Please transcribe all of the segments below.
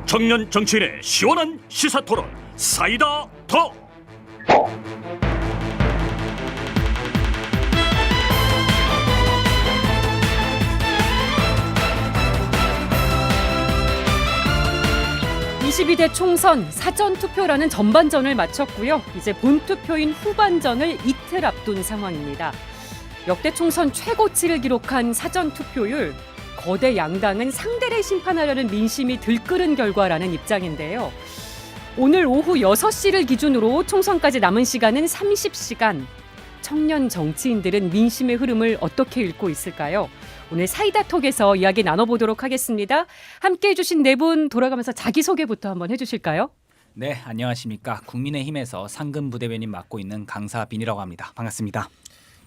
청년 정치인의 시원한 시사 토론 사이다 더. (22대) 총선 사전투표라는 전반전을 마쳤고요. 이제 본투표인 후반전을 이틀 앞둔 상황입니다. 역대 총선 최고치를 기록한 사전투표율, 거대 양당은 상대를 심판하려는 민심이 들끓은 결과라는 입장인데요. 오늘 오후 6시를 기준으로 총선까지 남은 시간은 30시간. 청년 정치인들은 민심의 흐름을 어떻게 읽고 있을까요? 오늘 사이다톡에서 이야기 나눠보도록 하겠습니다. 함께해 주신 네 분 돌아가면서 자기소개부터 한번 해주실까요? 네, 안녕하십니까. 국민의힘에서 상근 부대변인 맡고 있는 강사빈이라고 합니다. 반갑습니다.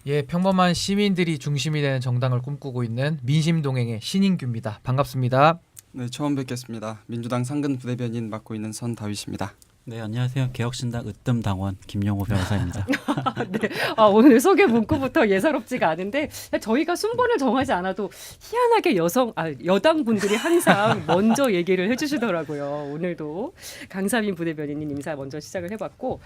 예, 평범한 시민들이 중심이 되는 정당을 꿈꾸고 있는 민심동행의 신인규입니다. 반갑습니다. 네, 처음 뵙겠습니다. 민주당 상근 부대변인 맡고 있는 선다윗입니다. 네, 안녕하세요. 개혁신당 으뜸당원 김용호 변호사입니다. 네, 오늘 소개 문구부터 예사롭지가 않은데 저희가 순번을 정하지 않아도 희한하게 여당 분들이 항상 먼저 얘기를 해주시더라고요. 오늘도 강사빈 부대변인님 인사 먼저 시작을 해봤고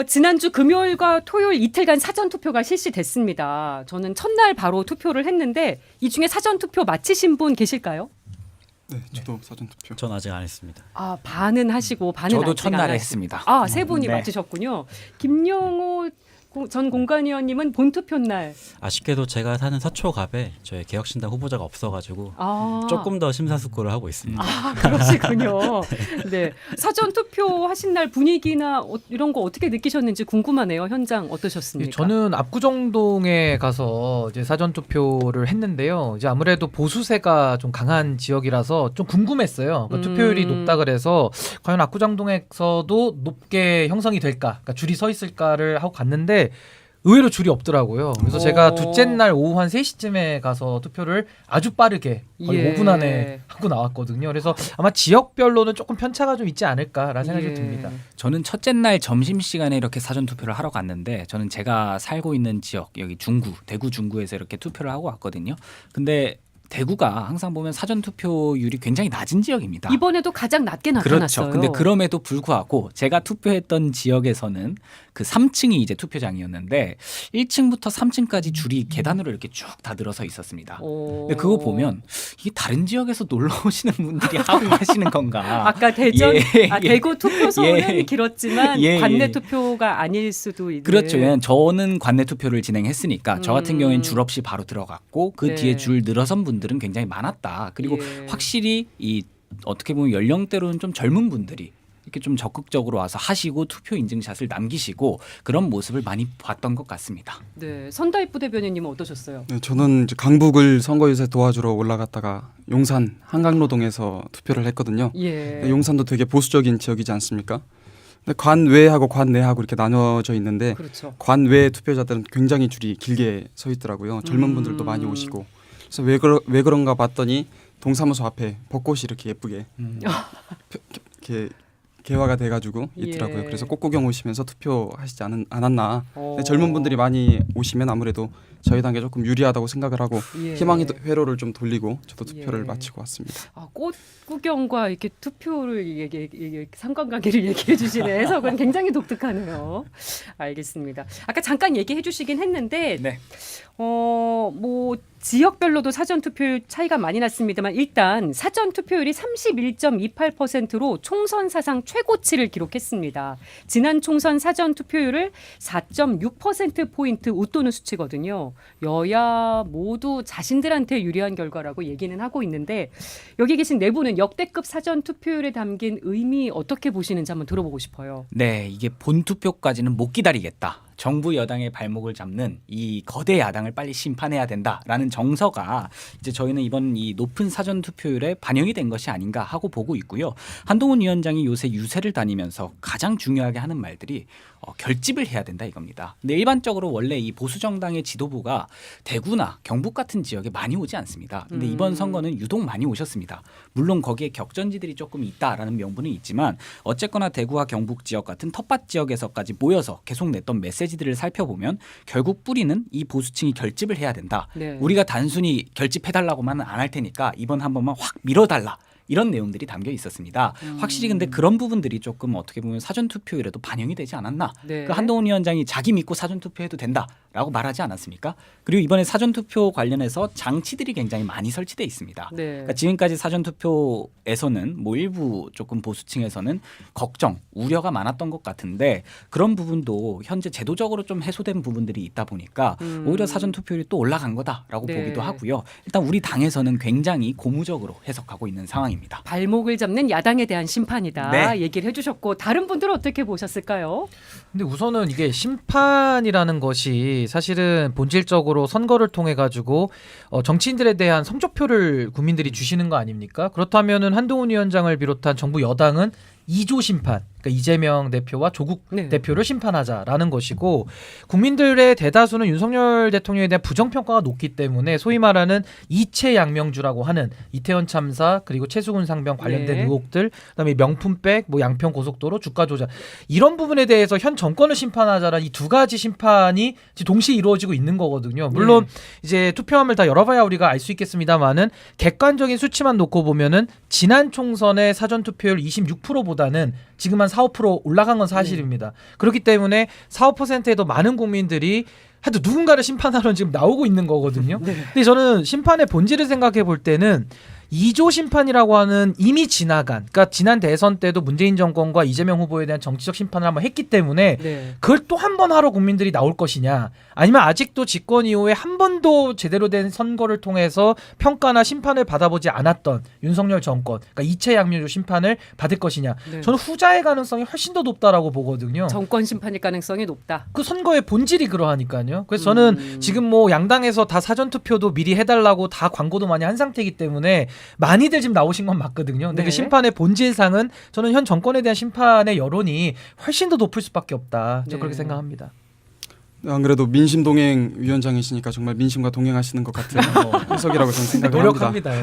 지난주 금요일과 토요일 이틀간 사전투표가 실시됐습니다. 저는 첫날 바로 투표를 했는데 이 중에 사전투표 마치신 분 계실까요? 네, 저도 사전투표. 전 아직 안 했습니다. 반은 하시고 반은 저도 아직 첫날에 안 했습니다. 세 분이 네. 마치셨군요. 김용호 전 공관위원님은 본투표 날. 아쉽게도 제가 사는 서초갑에 저희 개혁신당 후보자가 없어가지고 조금 더 심사숙고를 하고 있습니다. 그러시군요. 네, 사전 투표 하신 날 분위기나 이런 거 어떻게 느끼셨는지 궁금하네요. 현장 어떠셨습니까? 예, 저는 압구정동에 가서 이제 사전 투표를 했는데요. 이제 아무래도 보수세가 좀 강한 지역이라서 좀 궁금했어요. 그러니까 투표율이 높다 그래서 과연 압구정동에서도 높게 형성이 될까, 그러니까 줄이 서 있을까를 하고 갔는데. 의외로 줄이 없더라고요. 그래서 제가 둘째 날 오후 한 3시쯤에 가서 투표를 아주 빠르게 거의 5분 안에 하고 나왔거든요. 그래서 아마 지역별로는 조금 편차가 좀 있지 않을까라는 생각이 듭니다. 저는 첫째 날 점심시간에 이렇게 사전투표를 하러 갔는데 저는 제가 살고 있는 지역 여기 중구, 대구 중구에서 이렇게 투표를 하고 왔거든요. 근데 대구가 항상 보면 사전투표율이 굉장히 낮은 지역입니다. 이번에도 가장 낮게 나타났어요. 그렇죠. 근데 그럼에도 불구하고 제가 투표했던 지역에서는 그 3층이 이제 투표장이었는데 1층부터 3층까지 줄이 계단으로 이렇게 쭉 다 늘어서 있었습니다. 근데 그거 보면 이게 다른 지역에서 놀러 오시는 분들이 하고 하시는 건가? 아까 대전, 대구 투표소는 예. 길었지만 예. 관내 투표가 아닐 수도 있는. 그렇죠. 왜냐하면 저는 관내 투표를 진행했으니까 저 같은 경우에는 줄 없이 바로 들어갔고 그 네. 뒤에 줄 늘어선 분들은 굉장히 많았다. 그리고 확실히 이 어떻게 보면 연령대로는 좀 젊은 분들이 이렇게 좀 적극적으로 와서 하시고 투표 인증샷을 남기시고 그런 모습을 많이 봤던 것 같습니다. 네, 선다입 부대변인님은 어떠셨어요? 네, 저는 이제 강북을 선거유세 도와주러 올라갔다가 용산 한강로동에서 투표를 했거든요. 예. 용산도 되게 보수적인 지역이지 않습니까? 근데 관외하고 관내하고 이렇게 나눠져 있는데 그렇죠. 관외 투표자들은 굉장히 줄이 길게 서 있더라고요. 젊은 분들도 많이 오시고. 그래서 왜 그런가 봤더니 동사무소 앞에 벚꽃이 이렇게 예쁘게 이렇게 개화가 돼가지고 있더라고요. 예. 그래서 꽃구경 오시면서 투표하시지 않았나. 어. 근데 젊은 분들이 많이 오시면 아무래도 저희 당에 조금 유리하다고 생각을 하고 예. 희망의 회로를 좀 돌리고 저도 투표를 예. 마치고 왔습니다. 꽃 구경과 이렇게 투표를 상관관계를 얘기해 주시는 해석은 굉장히 독특하네요. 알겠습니다. 아까 잠깐 얘기해 주시긴 했는데 네. 뭐 지역별로도 사전 투표율 차이가 많이 났습니다만 일단 사전 투표율이 31.28%로 총선 사상 최고치를 기록했습니다. 지난 총선 사전 투표율을 4.6% 포인트 웃도는 수치거든요. 여야 모두 자신들한테 유리한 결과라고 얘기는 하고 있는데 여기 계신 네 분은 역대급 사전 투표율에 담긴 의미 어떻게 보시는지 한번 들어보고 싶어요. 네, 이게 본투표까지는 못 기다리겠다. 정부 여당의 발목을 잡는 이 거대 야당을 빨리 심판해야 된다라는 정서가 이제 저희는 이번 이 높은 사전 투표율에 반영이 된 것이 아닌가 하고 보고 있고요. 한동훈 위원장이 요새 유세를 다니면서 가장 중요하게 하는 말들이 결집을 해야 된다 이겁니다. 근데 일반적으로 원래 이 보수 정당의 지도부가 대구나 경북 같은 지역에 많이 오지 않습니다. 근데 이번 선거는 유독 많이 오셨습니다. 물론 거기에 격전지들이 조금 있다라는 명분은 있지만 어쨌거나 대구와 경북 지역 같은 텃밭 지역에서까지 모여서 계속 냈던 메시지들을 살펴보면 결국 뿌리는 이 보수층이 결집을 해야 된다. 네. 우리가 단순히 결집해달라고만은 안 할 테니까 이번 한 번만 확 밀어달라. 이런 내용들이 담겨 있었습니다. 확실히 근데 그런 부분들이 조금 어떻게 보면 사전 투표율에도 반영이 되지 않았나. 네. 그 한동훈 위원장이 자기 믿고 사전 투표해도 된다라고 말하지 않았습니까? 그리고 이번에 사전 투표 관련해서 장치들이 굉장히 많이 설치돼 있습니다. 네. 그러니까 지금까지 사전 투표에서는 뭐 일부 조금 보수층에서는 걱정, 우려가 많았던 것 같은데 그런 부분도 현재 제도적으로 좀 해소된 부분들이 있다 보니까 오히려 사전 투표율이 또 올라간 거다라고 네. 보기도 하고요. 일단 우리 당에서는 굉장히 고무적으로 해석하고 있는 상황입니다. 발목을 잡는 야당에 대한 심판이다 네. 얘기를 해주셨고 다른 분들은 어떻게 보셨을까요? 근데 우선은 이게 심판이라는 것이 사실은 본질적으로 선거를 통해 가지고 정치인들에 대한 성적표를 국민들이 주시는 거 아닙니까? 그렇다면은 한동훈 위원장을 비롯한 정부 여당은 2조 심판, 그러니까 이재명 대표와 조국 네. 대표를 심판하자라는 것이고 국민들의 대다수는 윤석열 대통령에 대한 부정평가가 높기 때문에 소위 말하는 이채양명주라고 하는 이태원 참사 그리고 최수근 상병 관련된 네. 의혹들 그다음에 명품백, 뭐 양평 고속도로 주가 조작 이런 부분에 대해서 현 정권을 심판하자라는 이 두 가지 심판이 지금 동시에 이루어지고 있는 거거든요. 물론 이제 투표함을 다 열어봐야 우리가 알 수 있겠습니다만은 객관적인 수치만 놓고 보면은 지난 총선의 사전 투표율 26%보다는 지금 한 4, 5% 올라간 건 사실입니다. 그렇기 때문에 4, 5%에도 많은 국민들이 하여튼 누군가를 심판하러 지금 나오고 있는 거거든요. 근데 저는 심판의 본질을 생각해 볼 때는 2조 심판이라고 하는 이미 지나간, 그러니까 지난 대선 때도 문재인 정권과 이재명 후보에 대한 정치적 심판을 한번 했기 때문에 네. 그걸 또 한 번 하러 국민들이 나올 것이냐, 아니면 아직도 집권 이후에 한 번도 제대로 된 선거를 통해서 평가나 심판을 받아보지 않았던 윤석열 정권, 그러니까 이채양면조 심판을 받을 것이냐. 네. 저는 후자의 가능성이 훨씬 더 높다라고 보거든요. 정권 심판일 가능성이 높다. 그 선거의 본질이 그러하니까요. 그래서 저는 지금 뭐 양당에서 다 사전 투표도 미리 해달라고 다 광고도 많이 한 상태이기 때문에 많이들 지금 나오신 건 맞거든요. 근데 네. 그 심판의 본질상은 저는 현 정권에 대한 심판의 여론이 훨씬 더 높을 수밖에 없다. 저 네. 그렇게 생각합니다. 안 그래도 민심 동행 위원장이시니까 정말 민심과 동행하시는 것 같은 해석이라고 저는 생각을 합니다. 노력합니다. 예.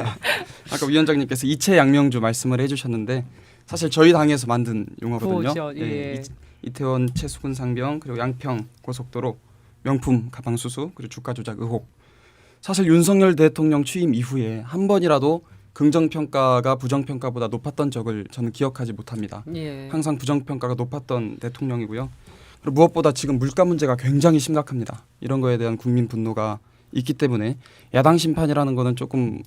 아까 위원장님께서 이채양명주 말씀을 해주셨는데 사실 저희 당에서 만든 용어거든요. 그렇죠. 예. 이태원 최수근 상병 그리고 양평 고속도로 명품 가방 수수 그리고 주가 조작 의혹. 사실 윤석열 대통령 취임 이후에 한 번이라도 긍정평가가 부정평가보다 높았던 적을 저는 기억하지 못합니다. 예. 항상 부정평가가 높았던 대통령이고요. 그리고 무엇보다 지금 물가 문제가 굉장히 심각합니다. 이런 거에 대한 국민 분노가 있기 때문에 야당 심판이라는 거는 조금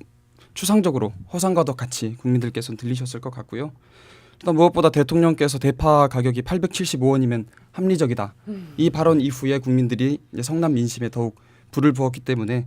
추상적으로 허상과도 같이 국민들께서는 들리셨을 것 같고요. 일단 무엇보다 대통령께서 대파 가격이 875원이면 합리적이다. 이 발언 이후에 국민들이 이제 성남 민심에 더욱 불을 부었기 때문에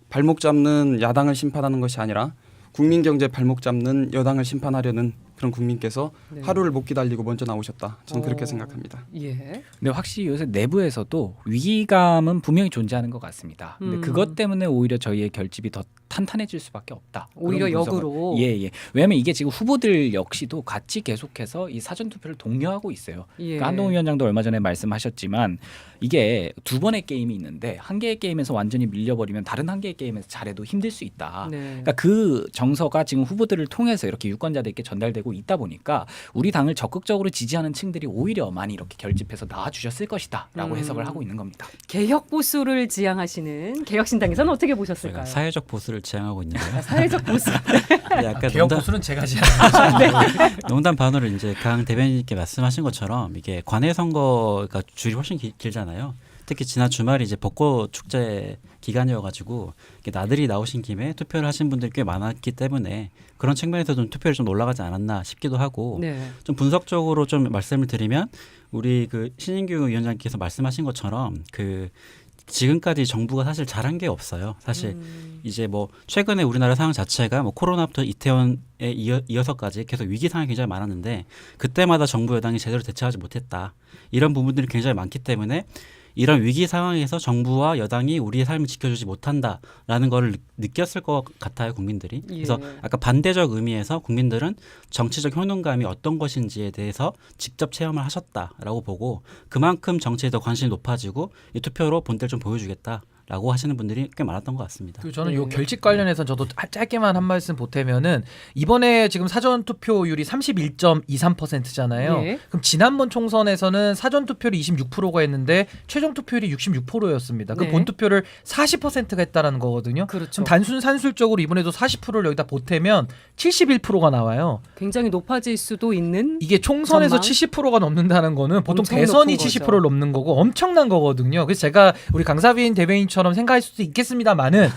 발목 잡는 야당을 심판하는 것이 아니라 국민 경제 발목 잡는 여당을 심판하려는 그런 국민께서 네. 하루를 못 기다리고 먼저 나오셨다. 저는 그렇게 생각합니다. 예. 근데 확실히 요새 내부에서도 위기감은 분명히 존재하는 것 같습니다. 근데 그것 때문에 오히려 저희의 결집이 더 탄탄해질 수밖에 없다. 오히려 그런 분석을- 역으로. 예. 왜냐하면 이게 지금 후보들 역시도 같이 계속해서 이 사전 투표를 독려하고 있어요. 예. 그러니까 한동훈 위원장도 얼마 전에 말씀하셨지만 이게 두 번의 게임이 있는데 한 개의 게임에서 완전히 밀려버리면 다른 한 개의 게임에서 잘해도 힘들 수 있다. 네. 그러니까 그 정서가 지금 후보들을 통해서 이렇게 유권자들께 전달되고 있다 보니까 우리 당을 적극적으로 지지하는 층들이 오히려 많이 이렇게 결집해서 나와주셨을 것이다라고 해석을 하고 있는 겁니다. 개혁 보수를 지향하시는 개혁신당에서는 어떻게 보셨을까요? 저희가 사회적 보수를 지향하고 있는데요. 사회적 보수. 약간 개혁 농담, 보수는 제가 지향합니다. 농담 반으로 이제 강 대변인님께 말씀하신 것처럼 이게 관외 선거가 줄이 훨씬 길잖아요. 특히 지난 주말이 이제 벚꽃 축제 기간이어가지고 나들이 나오신 김에 투표를 하신 분들이 꽤 많았기 때문에 그런 측면에서 좀 투표율이 좀 올라가지 않았나 싶기도 하고 네. 좀 분석적으로 좀 말씀을 드리면 우리 그 신인규 위원장께서 말씀하신 것처럼 그 지금까지 정부가 사실 잘한 게 없어요. 사실 이제 뭐 최근에 우리나라 상황 자체가 뭐 코로나부터 이태원에 이어서까지 계속 위기 상황이 굉장히 많았는데 그때마다 정부 여당이 제대로 대처하지 못했다. 이런 부분들이 굉장히 많기 때문에 이런 위기 상황에서 정부와 여당이 우리의 삶을 지켜주지 못한다라는 걸 느꼈을 것 같아요, 국민들이. 그래서 예. 아까 반대적 의미에서 국민들은 정치적 효능감이 어떤 것인지에 대해서 직접 체험을 하셨다라고 보고 그만큼 정치에 더 관심이 높아지고 이 투표로 본때를 좀 보여주겠다라는 라고 하시는 분들이 꽤 많았던 것 같습니다. 그리고 저는 네. 요 결집 관련해서 저도 짧게만 한 말씀 보태면은 이번에 지금 사전 투표율이 31.23%잖아요. 네. 그럼 지난번 총선에서는 사전 투표율이 26%가 했는데 최종 투표율이 66%였습니다. 그럼 네. 본 투표를 40%가 했다라는 거거든요. 그렇죠. 그럼 단순 산술적으로 이번에도 40%를 여기다 보태면 71%가 나와요. 굉장히 높아질 수도 있는 이게 총선에서 전망? 70%가 넘는다는 거는 보통 엄청 대선이 높은 거죠. 70%를 넘는 거고 엄청난 거거든요. 그래서 제가 우리 강사빈 대변인처럼 생각할 수도 있겠습니다만은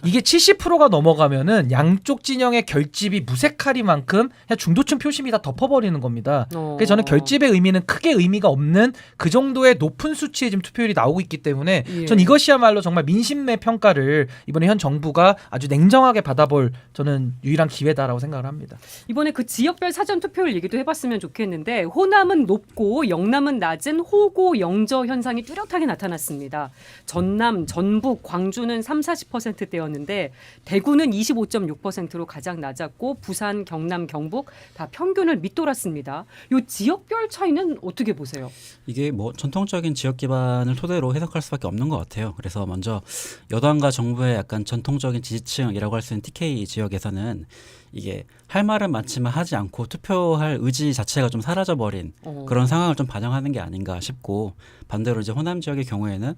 이게 70%가 넘어가면은 양쪽 진영의 결집이 무색하리만큼 그냥 중도층 표심이 다 덮어버리는 겁니다. 그래서 저는 결집의 의미는 크게 의미가 없는 그 정도의 높은 수치의 지금 투표율이 나오고 있기 때문에 예. 전 이것이야말로 정말 민심의 평가를 이번에 현 정부가 아주 냉정하게 받아볼 저는 유일한 기회다라고 생각을 합니다. 이번에 그 지역별 사전 투표율 얘기도 해봤으면 좋겠는데 호남은 높고 영남은 낮은 호고 영저 현상이 뚜렷하게 나타났습니다. 전남, 전북, 광주는 30-40%대였는데 대구는 25.6%로 가장 낮았고 부산, 경남, 경북 다 평균을 밑돌았습니다. 이 지역별 차이는 어떻게 보세요? 이게 뭐 전통적인 지역 기반을 토대로 해석할 수밖에 없는 것 같아요. 그래서 먼저 여당과 정부의 약간 전통적인 지지층이라고 할 수 있는 TK 지역에서는 이게 할 말은 많지만 하지 않고 투표할 의지 자체가 좀 사라져버린 그런 상황을 좀 반영하는 게 아닌가 싶고, 반대로 이제 호남 지역의 경우에는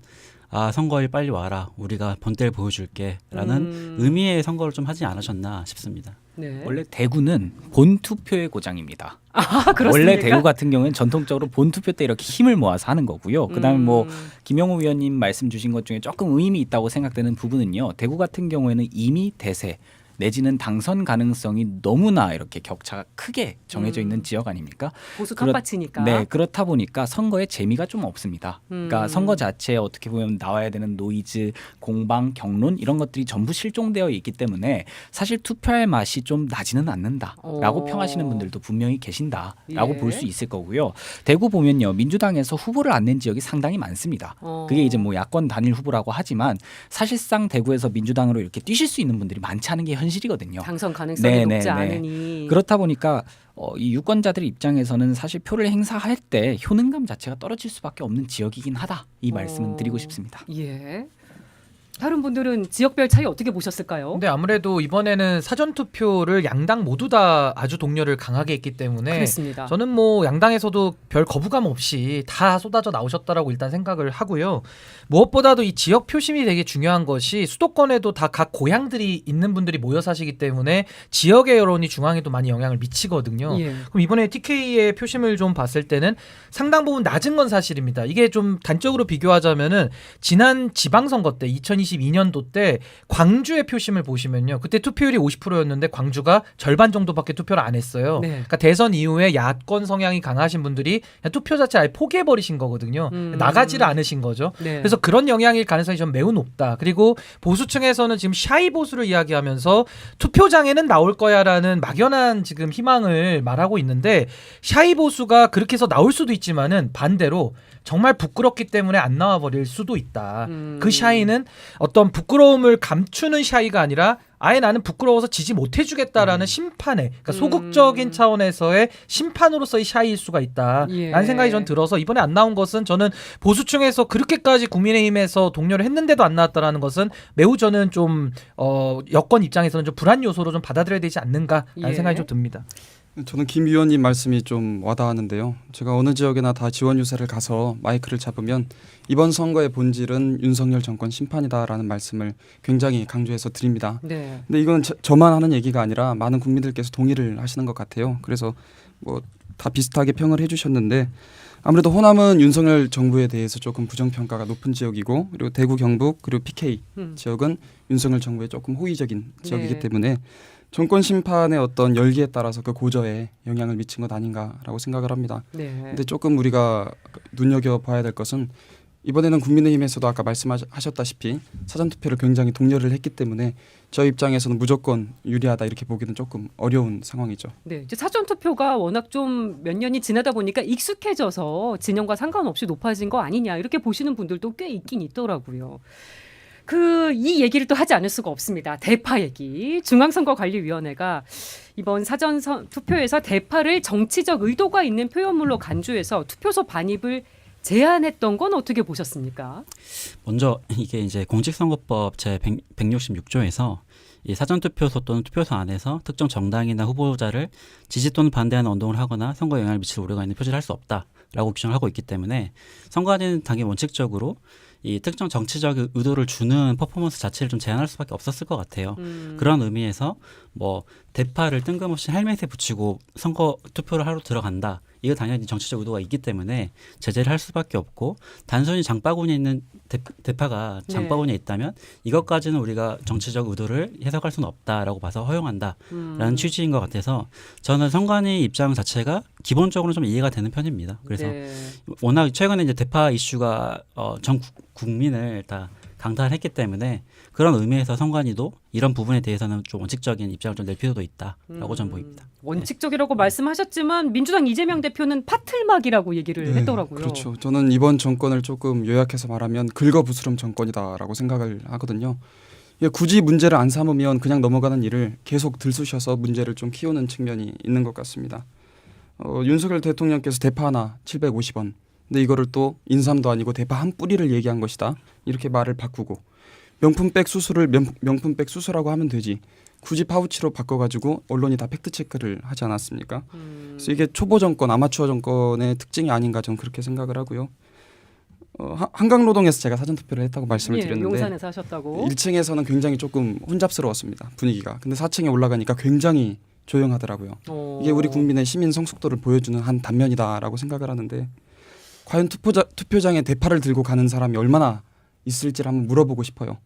아, 선거일 빨리 와라, 우리가 본때를 보여줄게라는 의미의 선거를 좀 하지 않으셨나 싶습니다. 네. 원래 대구는 본투표의 고장입니다. 아, 그렇습니까? 원래 대구 같은 경우에는 전통적으로 본투표 때 이렇게 힘을 모아서 하는 거고요. 그다음에 뭐 김영우 위원님 말씀 주신 것 중에 조금 의미 있다고 생각되는 부분은요. 대구 같은 경우에는 이미 대세 내지는 당선 가능성이 너무나 이렇게 격차가 크게 정해져 있는 지역 아닙니까? 보수 텃밭이니까. 네, 그렇다 보니까 선거에 재미가 좀 없습니다. 그러니까 선거 자체에 어떻게 보면 나와야 되는 노이즈, 공방, 경론 이런 것들이 전부 실종되어 있기 때문에 사실 투표할 맛이 좀 나지는 않는다라고 평하시는 분들도 분명히 계신다라고 예. 볼 수 있을 거고요. 대구 보면요, 민주당에서 후보를 안 낸 지역이 상당히 많습니다. 그게 이제 뭐 야권 단일 후보라고 하지만 사실상 대구에서 민주당으로 이렇게 뛰실 수 있는 분들이 많지 않은 게 현실이거든요. 당선 가능성이 높지 않으니. 그렇다 보니까 이 유권자들 입장에서는 사실 표를 행사할 때 효능감 자체가 떨어질 수밖에 없는 지역이긴 하다. 이 말씀은 드리고 싶습니다. 예. 다른 분들은 지역별 차이 어떻게 보셨을까요? 근데 아무래도 이번에는 사전 투표를 양당 모두 다 아주 동료를 강하게 했기 때문에 그렇습니다. 저는 뭐 양당에서도 별 거부감 없이 다 쏟아져 나오셨다라고 일단 생각을 하고요. 무엇보다도 이 지역 표심이 되게 중요한 것이 수도권에도 다 각 고향들이 있는 분들이 모여 사시기 때문에 지역의 여론이 중앙에도 많이 영향을 미치거든요. 예. 그럼 이번에 TK의 표심을 좀 봤을 때는 상당 부분 낮은 건 사실입니다. 이게 좀 단적으로 비교하자면은 지난 지방선거 때 2022년도 때 광주의 표심을 보시면요. 그때 투표율이 50%였는데 광주가 절반 정도밖에 투표를 안 했어요. 네. 그러니까 대선 이후에 야권 성향이 강하신 분들이 그냥 투표 자체 아예 포기해 버리신 거거든요. 나가지를 않으신 거죠. 네. 그래서 그런 영향일 가능성이 좀 매우 높다. 그리고 보수층에서는 지금 샤이 보수를 이야기하면서 투표장에는 나올 거야라는 막연한 지금 희망을 말하고 있는데, 샤이 보수가 그렇게 해서 나올 수도 있지만은 반대로 정말 부끄럽기 때문에 안 나와 버릴 수도 있다. 그 샤이는 어떤 부끄러움을 감추는 샤이가 아니라 아예 나는 부끄러워서 지지 못해주겠다라는 심판의, 그러니까 소극적인 차원에서의 심판으로서의 샤이일 수가 있다라는 예. 생각이 전 들어서 이번에 안 나온 것은 저는 보수층에서 그렇게까지 국민의힘에서 동료를 했는데도 안 나왔다라는 것은 매우 저는 좀 여권 입장에서는 좀 불안 요소로 좀 받아들여야 되지 않는가라는 예. 생각이 좀 듭니다. 저는 김 위원님 말씀이 좀 와닿았는데요. 제가 어느 지역에나 다 지원 유세를 가서 마이크를 잡으면 이번 선거의 본질은 윤석열 정권 심판이다라는 말씀을 굉장히 강조해서 드립니다. 네. 근데 이건 저만 하는 얘기가 아니라 많은 국민들께서 동의를 하시는 것 같아요. 그래서 뭐 다 비슷하게 평을 해주셨는데, 아무래도 호남은 윤석열 정부에 대해서 조금 부정평가가 높은 지역이고, 그리고 대구, 경북, 그리고 PK 지역은 윤석열 정부에 조금 호의적인 지역이기 네. 때문에 정권 심판의 어떤 열기에 따라서 그 고저에 영향을 미친 것 아닌가라고 생각을 합니다. 네. 근데 조금 우리가 눈여겨봐야 될 것은, 이번에는 국민의힘에서도 아까 말씀하셨다시피 사전투표를 굉장히 독려를 했기 때문에 저희 입장에서는 무조건 유리하다 이렇게 보기는 조금 어려운 상황이죠. 네, 이제 사전 투표가 워낙 좀 몇 년이 지나다 보니까 익숙해져서 진영과 상관없이 높아진 거 아니냐 이렇게 보시는 분들도 꽤 있긴 있더라고요. 이 얘기를 또 하지 않을 수가 없습니다. 대파 얘기. 중앙선거관리위원회가 이번 사전 투표에서 대파를 정치적 의도가 있는 표현물로 간주해서 투표소 반입을 제안했던 건 어떻게 보셨습니까? 먼저 이게 이제 공직선거법 제 166조에서 이 사전투표소 또는 투표소 안에서 특정 정당이나 후보자를 지지 또는 반대하는 운동을 하거나 선거에 영향을 미칠 우려가 있는 표시를 할 수 없다라고 규정을 하고 있기 때문에 선관위는 당연히 원칙적으로 이 특정 정치적 의도를 주는 퍼포먼스 자체를 좀 제한할 수밖에 없었을 것 같아요. 그런 의미에서 뭐 대파를 뜬금없이 헬멧에 붙이고 선거 투표를 하러 들어간다. 이거 당연히 정치적 의도가 있기 때문에 제재를 할 수밖에 없고 단순히 장바구니에 있는 대파가 장바구니에 있다면 이것까지는 우리가 정치적 의도를 해석할 수는 없다라고 봐서 허용한다라는 취지인 것 같아서 저는 선관위 입장 자체가 기본적으로 좀 이해가 되는 편입니다. 그래서 네. 워낙 최근에 이제 대파 이슈가 전 국민을 다 강타했기 때문에 그런 의미에서 선관위도 이런 부분에 대해서는 좀 원칙적인 입장을 좀 낼 필요도 있다라고 저는 보입니다. 원칙적이라고 말씀하셨지만 민주당 이재명 대표는 파틀막이라고 얘기를 했더라고요. 그렇죠. 저는 이번 정권을 조금 요약해서 말하면 긁어부스럼 정권이다라고 생각을 하거든요. 이게 굳이 문제를 안 삼으면 그냥 넘어가는 일을 계속 들쑤셔서 문제를 좀 키우는 측면이 있는 것 같습니다. 윤석열 대통령께서 대파 하나 750원. 근데 이거를 또 인삼도 아니고 대파 한 뿌리를 얘기한 것이다. 이렇게 말을 바꾸고 명품백 수수를 명품백 수수라고 하면 되지. 굳이 파우치로 바꿔가지고 언론이 다 팩트 체크를 하지 않았습니까? 그래서 이게 초보 정권, 아마추어 정권의 특징이 아닌가 저는 그렇게 생각을 하고요. 한강노동에서 제가 사전투표를 했다고 말씀을 드렸는데 용산에서 하셨다고. 1층에서는 굉장히 조금 혼잡스러웠습니다. 분위기가. 근데 4층에 올라가니까 굉장히 조용하더라고요. 이게 우리 국민의 시민 성숙도를 보여주는 한 단면이다라고 생각을 하는데 과연 투표장에 대파를 들고 가는 사람이 얼마나 있을지를 한번 물어보고 싶어요.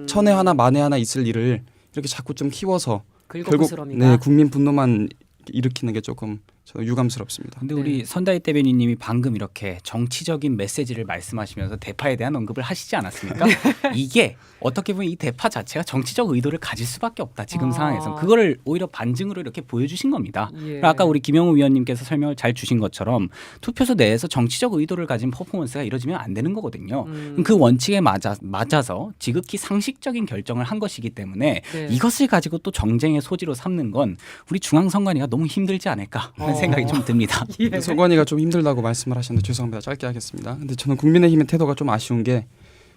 천에 하나 만에 하나 있을 일을 이렇게 자꾸 좀 키워서 결국 긁어부스럼이다. 국민 분노만 일으키는 게 조금 저는 유감스럽습니다. 근데 우리 선다이 대변인님이 방금 이렇게 정치적인 메시지를 말씀하시면서 대파에 대한 언급을 하시지 않았습니까? 이게 어떻게 보면 이 대파 자체가 정치적 의도를 가질 수밖에 없다. 지금 상황에서 그거를 오히려 반증으로 이렇게 보여주신 겁니다. 예. 아까 우리 김영우 위원님께서 설명을 잘 주신 것처럼 투표소 내에서 정치적 의도를 가진 퍼포먼스가 이루어지면 안 되는 거거든요. 그 원칙에 맞아서 지극히 상식적인 결정을 한 것이기 때문에 네. 이것을 가지고 또 정쟁의 소지로 삼는 건 우리 중앙선관위가 너무 힘들지 않을까 하는 생각이 좀 듭니다. 예. 선관위가 좀 힘들다고 말씀을 하셨는데 죄송합니다. 짧게 하겠습니다. 근데 저는 국민의힘의 태도가 좀 아쉬운 게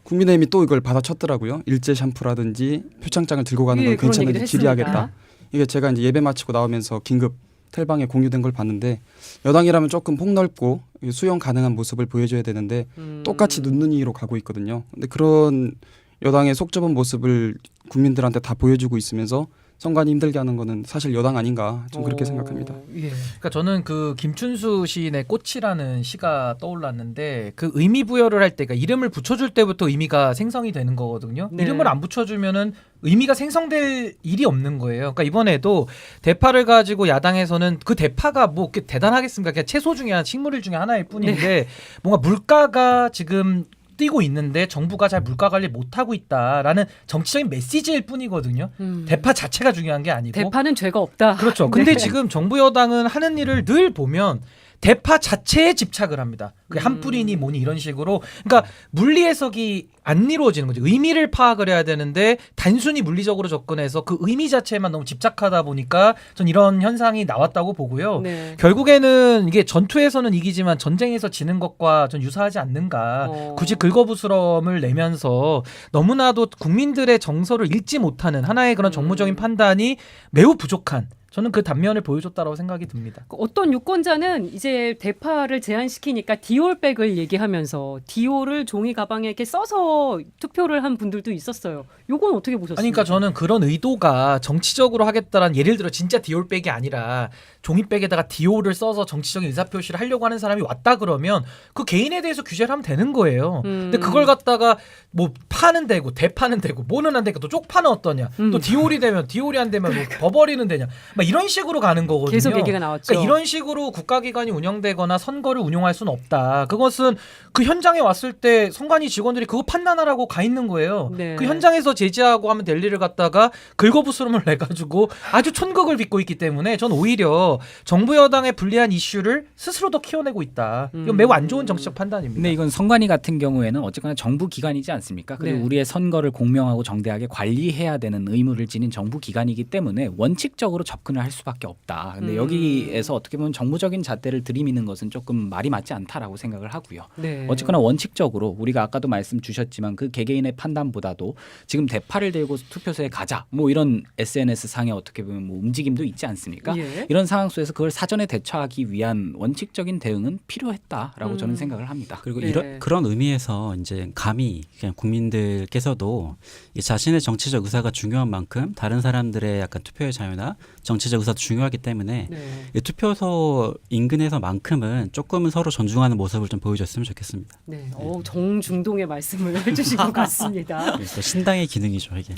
국민의힘이 또 이걸 받아쳤더라고요. 일제 샴푸라든지 표창장을 들고 가는 건 그런 얘기도 괜찮은지 했습니다. 질의하겠다. 이게 제가 이제 예배 마치고 나오면서 긴급 텔방에 공유된 걸 봤는데 여당이라면 조금 폭넓고 수용 가능한 모습을 보여줘야 되는데 똑같이 눈눈이로 가고 있거든요. 근데 그런 여당의 속 좁은 모습을 국민들한테 다 보여주고 있으면서 선관위 힘들게 하는 거는 사실 여당 아닌가 좀 그렇게 생각합니다. 예. 그러니까 저는 그 김춘수 시인의 꽃이라는 시가 떠올랐는데 그 의미 부여를 할 때, 그러니까 이름을 붙여줄 때부터 의미가 생성이 되는 거거든요. 네. 이름을 안 붙여주면은 의미가 생성될 일이 없는 거예요. 그러니까 이번에도 대파를 가지고 야당에서는 그 대파가 뭐 대단하겠습니까? 그냥 채소 중에 하나, 식물 중에 하나일 뿐인데 뭔가 물가가 지금 뛰고 있는데 정부가 잘 물가 관리 못하고 있다라는 정치적인 메시지일 뿐이거든요. 대파 자체가 중요한 게 아니고. 대파는 죄가 없다. 그렇죠. 근데 네. 지금 정부 여당은 하는 일을 늘 보면 대파 자체에 집착을 합니다. 그게 한 뿌리니 뭐니 이런 식으로. 그러니까 물리 해석이 안 이루어지는 거죠. 의미를 파악을 해야 되는데 단순히 물리적으로 접근해서 그 의미 자체에만 너무 집착하다 보니까 전 이런 현상이 나왔다고 보고요. 네. 결국에는 이게 전투에서는 이기지만 전쟁에서 지는 것과 전 유사하지 않는가. 굳이 긁어부스럼을 내면서 너무나도 국민들의 정서를 읽지 못하는 하나의 그런 정무적인 판단이 매우 부족한, 저는 그 단면을 보여줬다라고 생각이 듭니다. 어떤 유권자는 이제 대파를 제한시키니까 디올백을 얘기하면서 디올을 종이 가방에 이렇게 써서 투표를 한 분들도 있었어요. 요건 어떻게 보셨습니까? 그러니까 저는 그런 의도가 정치적으로 하겠다라는, 예를 들어 진짜 디올백이 아니라 종이백에다가 디올을 써서 정치적인 의사표시를 하려고 하는 사람이 왔다 그러면 그 개인에 대해서 규제를 하면 되는 거예요. 근데 그걸 갖다가 뭐 파는 되고 대파는 되고 뭐는 안 되고 또 쪽파는 어떠냐, 또 디올이 되면 디올이 안 되면 뭐 버버리는 되냐, 막 이런 식으로 가는 거거든요. 계속 얘기가 나왔죠. 그러니까 이런 식으로 국가기관이 운영되거나 선거를 운용할 수는 없다. 그것은 그 현장에 왔을 때 선관위 직원들이 그거 판단하라고 가 있는 거예요. 네. 그 현장에서 제지하고 하면 될 일을 갖다가 긁어부스럼을 내가지고 아주 촌극을 빚고 있기 때문에 전 오히려 정부 여당의 불리한 이슈를 스스로 더 키워내고 있다. 이건 매우 안 좋은 정치적 판단입니다. 근데 이건 선관위 같은 경우에는 어쨌거나 정부 기관이지 않습니까? 그리고 네. 우리의 선거를 공명하고 정대하게 관리해야 되는 의무를 지닌 정부 기관이기 때문에 원칙적으로 접근 접근을 할 수밖에 없다. 근데 여기에서 어떻게 보면 정무적인 잣대를 들이미는 것은 조금 말이 맞지 않다라고 생각을 하고요. 네. 어쨌거나 원칙적으로 우리가 아까도 말씀 주셨지만 그 개개인의 판단보다도 지금 대파를 들고 투표소에 가자 뭐 이런 SNS 상의 어떻게 보면 뭐 움직임도 있지 않습니까? 예. 이런 상황 속에서 그걸 사전에 대처하기 위한 원칙적인 대응은 필요했다라고 저는 생각을 합니다. 그리고 네. 그런 의미에서 이제 감히 그냥 국민들께서도 이 자신의 정치적 의사가 중요한 만큼 다른 사람들의 약간 투표의 자유나 정치적 의사도 중요하기 때문에 네. 이 투표소 인근에서만큼은 조금은 서로 존중하는 모습을 좀 보여줬으면 좋겠습니다. 네. 정중동의 말씀을 해주신 것 같습니다. 그래서 신당의 기능이죠 이게.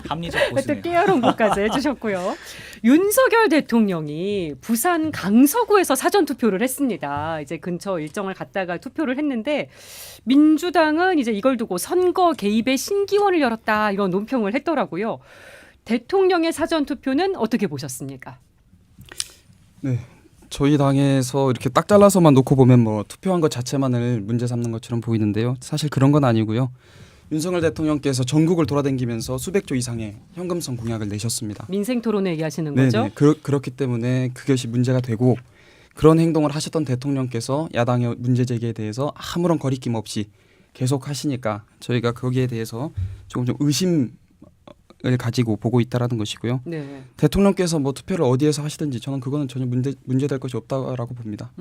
합리적 또 보수네요. 깨알은 것까지 해주셨고요. 윤석열 대통령이 부산 강서구에서 사전 투표를 했습니다. 이제 근처 일정을 갔다가 투표를 했는데 민주당은 이제 이걸 두고 선거 개입의 신기원을 열었다 이런 논평을 했더라고요. 대통령의 사전 투표는 어떻게 보셨습니까? 네. 저희 당에서 이렇게 딱 잘라서만 놓고 보면 뭐 투표한 것 자체만을 문제 삼는 것처럼 보이는데요. 사실 그런 건 아니고요. 윤석열 대통령께서 전국을 돌아다니면서 수백조 이상의 현금성 공약을 내셨습니다. 민생 토론회 얘기하시는 네네. 거죠? 그렇기 때문에 그것이 문제가 되고 그런 행동을 하셨던 대통령께서 야당의 문제 제기에 대해서 아무런 거리낌 없이 계속 하시니까 저희가 거기에 대해서 조금 좀 의심을 가지고 보고 있다라는 것이고요. 네. 대통령께서 뭐 투표를 어디에서 하시든지 저는 그거는 전혀 문제될 것이 없다라고 봅니다.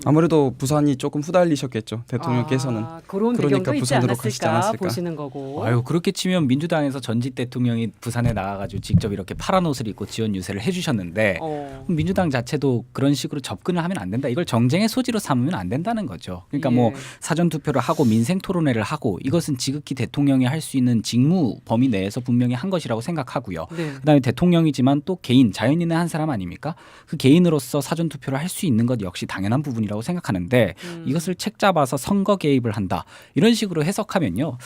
아무래도 부산이 조금 후달리셨겠죠. 대통령께서는. 그런 그러니까 배경도 있지 부산으로 가시지 않았을까 않았을까. 보시는 거고. 아유 그렇게 치면 민주당에서 전직 대통령이 부산에 나가가지고 직접 이렇게 파란 옷을 입고 지원 유세를 해주셨는데 민주당 자체도 그런 식으로 접근을 하면 안 된다. 이걸 정쟁의 소지로 삼으면 안 된다는 거죠. 그러니까 예. 뭐 사전 투표를 하고 민생 토론회를 하고 이것은 지극히 대통령이 할 수 있는 직무 범위 내에서 분명히 한 것이라고 생각하고요. 네. 그다음에 대통령이지만 또 개인 자연인의 한 사람 아닙니까? 그 개인으로서 사전 투표를 할 수 있는 것 역시 당연한 부분이라고 생각하는데 이것을 책 잡아서 선거 개입을 한다 이런 식으로 해석하면요.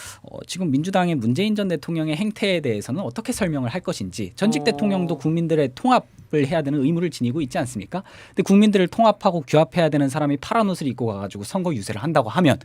지금 민주당의 문재인 전 대통령의 행태에 대해서는 어떻게 설명을 할 것인지 전직 대통령도 국민들의 통합을 해야 되는 의무를 지니고 있지 않습니까? 근데 국민들을 통합하고 규합해야 되는 사람이 파란 옷을 입고 가가지고 선거 유세를 한다고 하면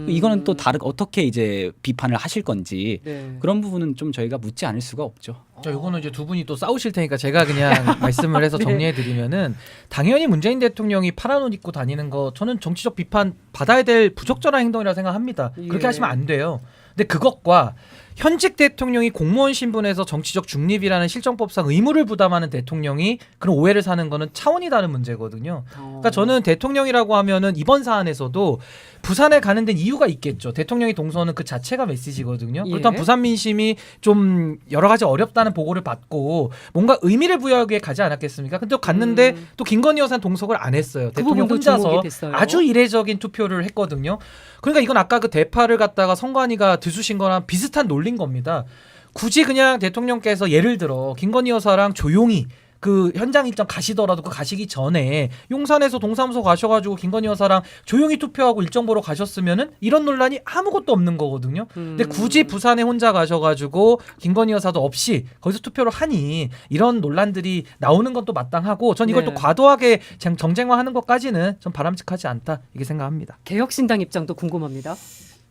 이거는 또 어떻게 이제 비판을 하실 건지 네. 그런 부분은 좀 저희가 묻지 않을 수가 없죠. 자, 요거는 이제 두 분이 또 싸우실 테니까 제가 그냥 말씀을 해서 네. 정리해 드리면은 당연히 문재인 대통령이 파란 옷 입고 다니는 거 저는 정치적 비판 받아야 될 부적절한 행동이라고 생각합니다. 예. 그렇게 하시면 안 돼요. 근데 그것과 현직 대통령이 공무원 신분에서 정치적 중립이라는 실정법상 의무를 부담하는 대통령이 그런 오해를 사는 거는 차원이 다른 문제거든요. 그러니까 저는 대통령이라고 하면은 이번 사안에서도 부산에 가는 데는 이유가 있겠죠. 대통령이 동선은 그 자체가 메시지거든요. 예. 그렇다면 부산 민심이 좀 여러 가지 어렵다는 보고를 받고 뭔가 의미를 부여하기 위해 가지 않았겠습니까? 근데 또 갔는데 또 김건희 여사는 동석을 안 했어요. 그 대통령 부분도 주목이 혼자서 됐어요. 아주 이례적인 투표를 했거든요. 그러니까 이건 아까 그 대파를 갖다가 선관위가 들쑤신 거랑 비슷한 논리인 겁니다. 굳이 그냥 대통령께서 예를 들어 김건희 여사랑 조용히 그 현장 일정 가시더라도 그 가시기 전에 용산에서 동사무소 가셔가지고 김건희 여사랑 조용히 투표하고 일정 보러 가셨으면은 이런 논란이 아무것도 없는 거거든요. 근데 굳이 부산에 혼자 가셔가지고 김건희 여사도 없이 거기서 투표를 하니 이런 논란들이 나오는 건 또 마땅하고 전 이걸 네. 또 과도하게 정쟁화하는 것까지는 전 바람직하지 않다 이렇게 생각합니다. 개혁신당 입장도 궁금합니다.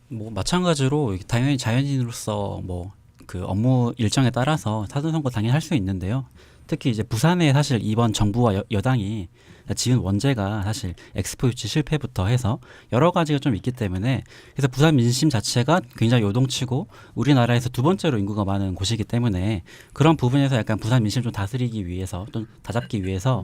뭐 마찬가지로 당연히 자연인으로서 뭐 그 업무 일정에 따라서 사전 선거 당연히 할 수 있는데요. 특히 이제 부산에 사실 이번 정부와 여당이 지은 원죄가 사실 엑스포 유치 실패부터 해서 여러 가지가 좀 있기 때문에 그래서 부산 민심 자체가 굉장히 요동치고 우리나라에서 두 번째로 인구가 많은 곳이기 때문에 그런 부분에서 약간 부산 민심 좀 다스리기 위해서 좀 다잡기 위해서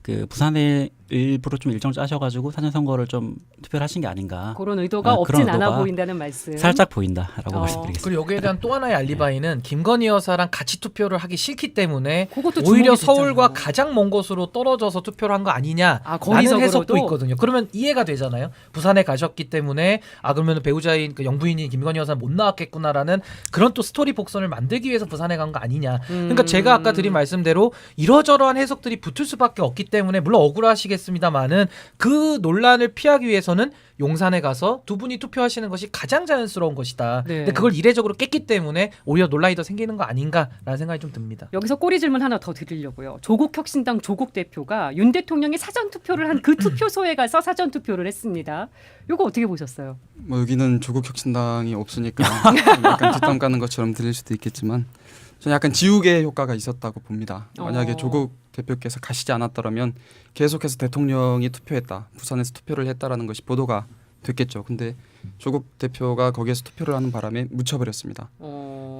그 부산에 일부러 좀 일정 짜셔가지고 사전 선거를 좀 투표를 하신 게 아닌가. 그런 의도가 그런 없진 않아 의도가 보인다는 말씀. 살짝 보인다라고 말씀드리겠습니다. 그리고 여기에 대한 또 하나의 알리바이는 김건희 여사랑 같이 투표를 하기 싫기 때문에 그것도 오히려 주목이 서울과 됐잖아요. 가장 먼 곳으로 떨어져서 투표를 한 거 아니냐라는 거리적으로도? 해석도 있거든요. 그러면 이해가 되잖아요. 부산에 가셨기 때문에 그러면 배우자인 그 영부인인 김건희 여사는 못 나왔겠구나라는 그런 또 스토리 복선을 만들기 위해서 부산에 간 거 아니냐. 그러니까 제가 아까 드린 말씀대로 이러저러한 해석들이 붙을 수밖에 없기 때문에 물론 억울하시겠습니다만은 그 논란을 피하기 위해서는 용산에 가서 두 분이 투표하시는 것이 가장 자연스러운 것이다. 네. 근데 그걸 이례적으로 깼기 때문에 오히려 논란이 더 생기는 거 아닌가라는 생각이 좀 듭니다. 여기서 꼬리 질문 하나 더 드리려고요. 조국혁신당 조국 대표가 윤 대통령이 사전 투표를 한 그 투표소에 가서 사전 투표를 했습니다. 이거 어떻게 보셨어요? 뭐 여기는 조국 혁신당이 없으니까 약간 뒷담 까는 것처럼 들릴 수도 있겠지만 저는 약간 지우개 효과가 있었다고 봅니다. 만약에 어. 조국 대표께서 가시지 않았더라면 계속해서 대통령이 투표했다, 부산에서 투표를 했다라는 것이 보도가 됐겠죠. 근데 조국 대표가 거기에서 투표를 하는 바람에 묻혀버렸습니다.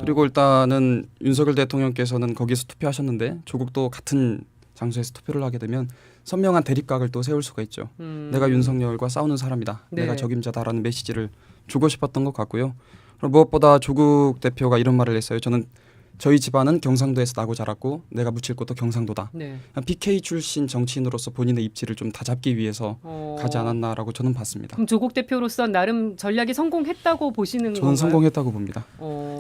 그리고 일단은 윤석열 대통령께서는 거기서 투표하셨는데 조국도 같은 장소에서 투표를 하게 되면 선명한 대립각을 또 세울 수가 있죠. 내가 윤석열과 싸우는 사람이다. 네. 내가 적임자다라는 메시지를 주고 싶었던 것 같고요. 그리고 무엇보다 조국 대표가 이런 말을 했어요. 저는 저희 집안은 경상도에서 나고 자랐고 내가 묻힐 곳도 경상도다. 네. PK 출신 정치인으로서 본인의 입지를 좀 다잡기 위해서 가지 않았나라고 저는 봤습니다. 그럼 조국 대표로서 나름 전략이 성공했다고 보시는 저는 건가요? 성공했다고 봅니다.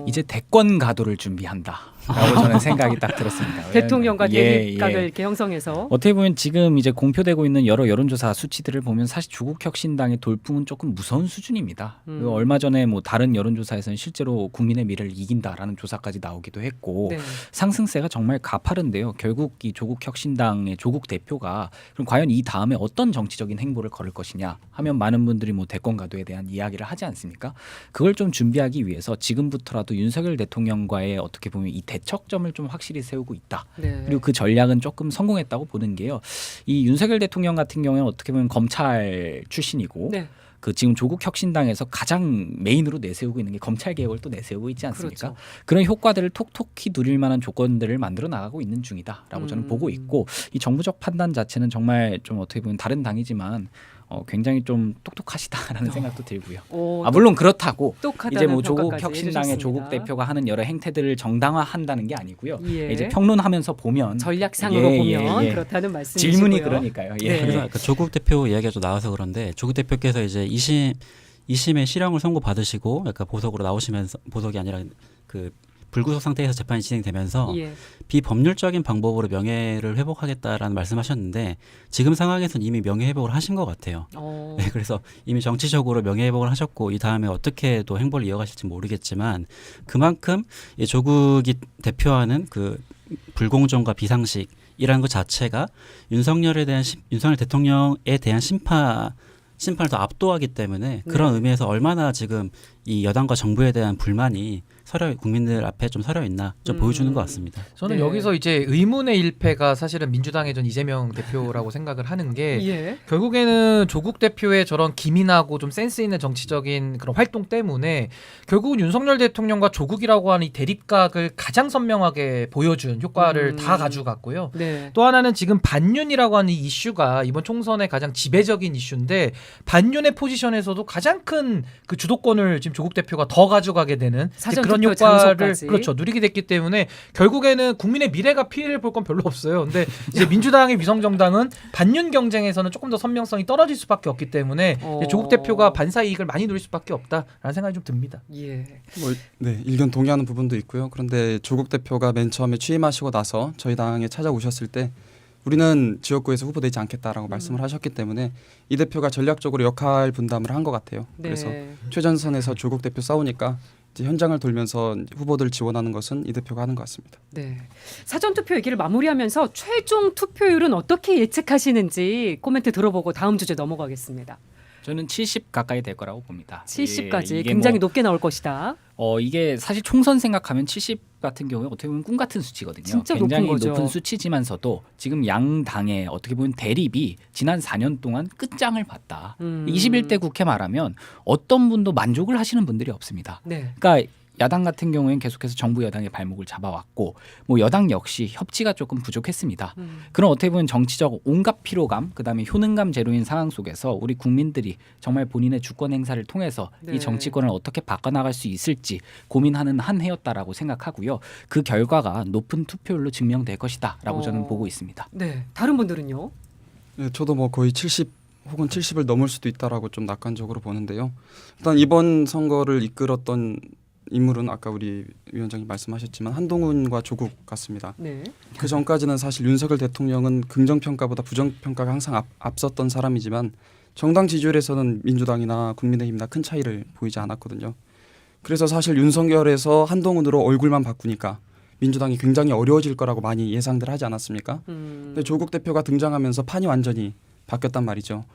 이제 대권 가도를 준비한다라고 저는 생각이 딱 들었습니다. 대통령과 대립각을 예. 이렇게 형성해서 어떻게 보면 지금 이제 공표되고 있는 여러 여론조사 수치들을 보면 사실 조국혁신당의 돌풍은 조금 무서운 수준입니다. 그 얼마 전에 뭐 다른 여론조사에서는 실제로 국민의 미래를 이긴다라는 조사까지 나오기도 했고 네. 상승세가 정말 가파른데요. 결국 이 조국혁신당의 조국 대표가 그럼 과연 이 다음에 어떤 정치적인 행보를 걸을 것이냐 하면 많은 분들이 뭐 대권 가도에 대한 이야기를 하지 않습니까? 그걸 좀 준비하기 위해서 지금부터라도 윤석열 대통령과의 어떻게 보면 이 대척점을 좀 확실히 세우고 있다. 네. 그리고 그 전략은 조금 성공했다고 보는 게요. 이 윤석열 대통령 같은 경우에는 어떻게 보면 검찰 출신이고 네. 그 지금 조국 혁신당에서 가장 메인으로 내세우고 있는 게 검찰 개혁을 또 내세우고 있지 않습니까? 그렇죠. 그런 효과들을 톡톡히 누릴 만한 조건들을 만들어 나가고 있는 중이다라고 저는 보고 있고 이 정부적 판단 자체는 정말 좀 어떻게 보면 다른 당이지만 굉장히 좀 똑똑하시다라는 생각도 들고요. 물론 그렇다고 이제 뭐 조국 혁신당의 조국 대표가 하는 여러 행태들을 정당화한다는 게 아니고요. 예. 이제 평론하면서 보면 전략상으로 예, 보면 예, 예. 그렇다는 말씀이시고요. 질문이 그러니까요. 예. 네. 그래서 그 조국 대표 이야기가 좀 나와서 그런데 조국 대표께서 이제 2심의 실형을 선고받으시고 약간 보석으로 나오시면서 보석이 아니라 그 불구속 상태에서 재판이 진행되면서 예. 비법률적인 방법으로 명예를 회복하겠다라는 말씀하셨는데 지금 상황에서는 이미 명예 회복을 하신 것 같아요. 네, 그래서 이미 정치적으로 명예 회복을 하셨고 이 다음에 어떻게 또 행보를 이어가실지 모르겠지만 그만큼 이 조국이 대표하는 그 불공정과 비상식이라는 것 자체가 윤석열 대통령에 대한 심판을 더 압도하기 때문에 그런 의미에서 얼마나 지금 이 여당과 정부에 대한 불만이 국민들 앞에 좀 서려 있나 좀 보여주는 것 같습니다. 저는 네. 여기서 이제 의문의 일패가 사실은 민주당의 전 이재명 대표라고 생각을 하는 게 예. 결국에는 조국 대표의 저런 기민하고 좀 센스 있는 정치적인 그런 활동 때문에 결국은 윤석열 대통령과 조국이라고 하는 이 대립각을 가장 선명하게 보여준 효과를 다 가져갔고요. 네. 또 하나는 지금 반윤이라고 하는 이 이슈가 이번 총선의 가장 지배적인 이슈인데 반윤의 포지션에서도 가장 큰 그 주도권을 지금 조국 대표가 더 가져가게 되는 사전 그런 투표 효과를 장소까지. 그렇죠 누리게 됐기 때문에 결국에는 국민의 미래가 피해를 볼 건 별로 없어요. 근데 이제 민주당의 위성정당은 반윤 경쟁에서는 조금 더 선명성이 떨어질 수밖에 없기 때문에 이제 조국 대표가 반사 이익을 많이 누릴 수밖에 없다라는 생각이 좀 듭니다. 예. 네, 의견 동의하는 부분도 있고요. 그런데 조국 대표가 맨 처음에 취임하시고 나서 저희 당에 찾아오셨을 때 우리는 지역구에서 후보되지 않겠다라고 말씀을 하셨기 때문에 이 대표가 전략적으로 역할 분담을 한 것 같아요. 네. 그래서 최전선에서 조국 대표 싸우니까 이제 현장을 돌면서 후보들 지원하는 것은 이 대표가 하는 것 같습니다. 네. 사전 투표 얘기를 마무리하면서 최종 투표율은 어떻게 예측하시는지 코멘트 들어보고 다음 주제 넘어가겠습니다. 저는 70 가까이 될 거라고 봅니다. 70까지 이게 굉장히 뭐, 높게 나올 것이다. 이게 사실 총선 생각하면 70 같은 경우에 어떻게 보면 꿈 같은 수치거든요. 진짜 굉장히 높은 거죠. 높은 수치지만서도 지금 양 당의 어떻게 보면 대립이 지난 4년 동안 끝장을 봤다. 21대 국회 말하면 어떤 분도 만족을 하시는 분들이 없습니다. 네. 그러니까 야당 같은 경우에는 계속해서 정부 여당의 발목을 잡아왔고 뭐 여당 역시 협치가 조금 부족했습니다. 그런 어떻게 보면 정치적 온갖 피로감 그다음에 효능감 제로인 상황 속에서 우리 국민들이 정말 본인의 주권 행사를 통해서 네. 이 정치권을 어떻게 바꿔나갈 수 있을지 고민하는 한 해였다라고 생각하고요. 그 결과가 높은 투표율로 증명될 것이다라고 저는 보고 있습니다. 네. 다른 분들은요? 네, 저도 뭐 거의 70 혹은 70을 넘을 수도 있다라고 좀 낙관적으로 보는데요. 일단 이번 선거를 이끌었던 인물은 아까 우리 위원장님 말씀하셨지만 한동훈과 조국 같습니다. 네. 그 전까지는 사실 윤석열 대통령은 긍정평가보다 부정평가가 항상 앞섰던 사람이지만 정당 지지율에서는 민주당이나 국민의힘이나 큰 차이를 보이지 않았거든요. 그래서 사실 윤석열에서 한동훈으로 얼굴만 바꾸니까 민주당이 굉장히 어려워질 거라고 많이 예상들 하지 않았습니까? 근데 조국 대표가 등장하면서 판이 완전히 바뀌었단 말이죠.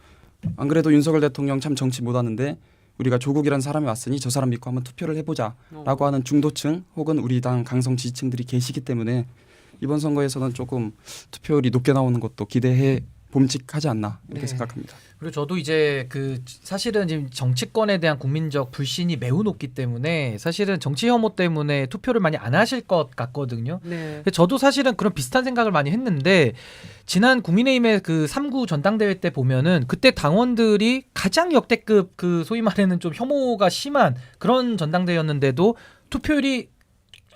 안 그래도 윤석열 대통령 참 정치 못하는데 우리가 조국이라는 사람이 왔으니 저 사람 믿고 한번 투표를 해보자라고 하는 중도층 혹은 우리 당 강성 지지층들이 계시기 때문에 이번 선거에서는 조금 투표율이 높게 나오는 것도 기대해 봄직하지 않나 이렇게 네. 생각합니다. 그리고 저도 이제 그 사실은 지금 정치권에 대한 국민적 불신이 매우 높기 때문에 사실은 정치 혐오 때문에 투표를 많이 안 하실 것 같거든요. 네. 근데 저도 사실은 그런 비슷한 생각을 많이 했는데 지난 국민의힘의 그 3구 전당대회 때 보면은 그때 당원들이 가장 역대급 그 소위 말하는 좀 혐오가 심한 그런 전당대회였는데도 투표율이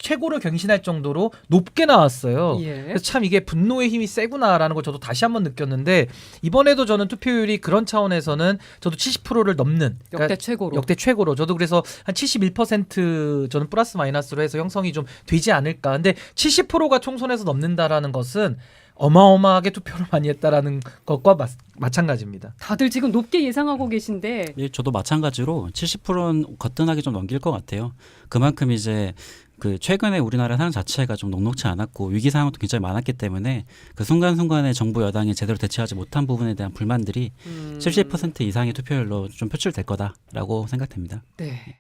최고를 경신할 정도로 높게 나왔어요. 예. 그래서 참 이게 분노의 힘이 세구나라는 걸 저도 다시 한번 느꼈는데 이번에도 저는 투표율이 그런 차원에서는 저도 70%를 넘는 역대 최고로. 역대 최고로 저도 그래서 한 71% 저는 플러스 마이너스로 해서 형성이 좀 되지 않을까. 근데 70%가 총선에서 넘는다라는 것은 어마어마하게 투표를 많이 했다라는 것과 마찬가지입니다. 다들 지금 높게 예상하고 계신데 예, 저도 마찬가지로 70%는 거뜬하게 좀 넘길 것 같아요. 그만큼 이제 그 최근에 우리나라 상황 자체가 좀 녹록치 않았고 위기 상황도 굉장히 많았기 때문에 그 순간순간에 정부 여당이 제대로 대처하지 못한 부분에 대한 불만들이 70% 이상의 투표율로 좀 표출될 거다라고 생각됩니다. 네.